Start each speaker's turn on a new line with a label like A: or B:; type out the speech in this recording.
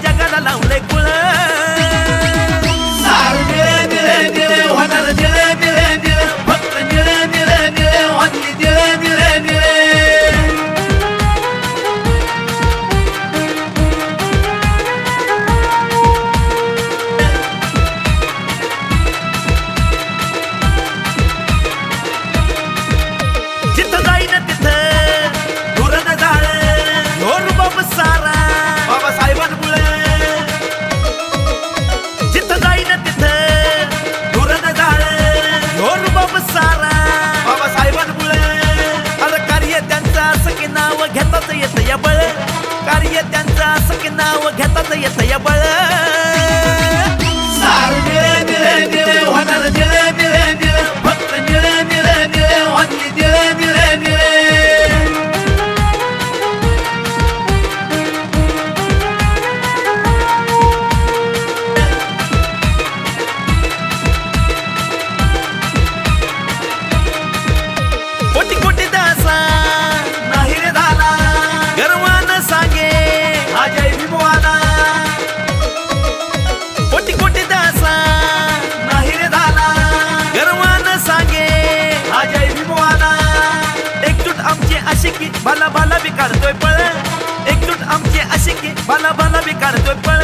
A: जगाला लावले कुळ सार निळे निळे निळे होणार निळे निळे निळे फक्त निळे निळे निळे होती निळे निळे निळे जिथं जाईन तिथं धुरण जाळ ह्यो रुबाब सारा बाबासाहेबांमुळे जिथं जाईन तिथं धुरण जाळ ह्यो रुबाब सारा बाबासाहेबांमुळे अरे कार्य त्यांचं असं की नाव घेतात येतं या बळ कार्य त्यांचं असं की नाव घेतात येतं या बळ सार निळे निळे निळे होणार निळे निळे निळे फक्त निळे निळे निळे होती निळे निळे निळे कोटी कोटी दासा नाही रे झाला गर्वानं सांगे हा जय भीमवाला कोटी कोटी दासा नाही रे झाला गर्वानं सांगे हा जय भीमवाला एकजूट आमची अशी की भला भला बी काढतोय पळ एकजूट आमची अशी की भला भला बी काढतोय पळ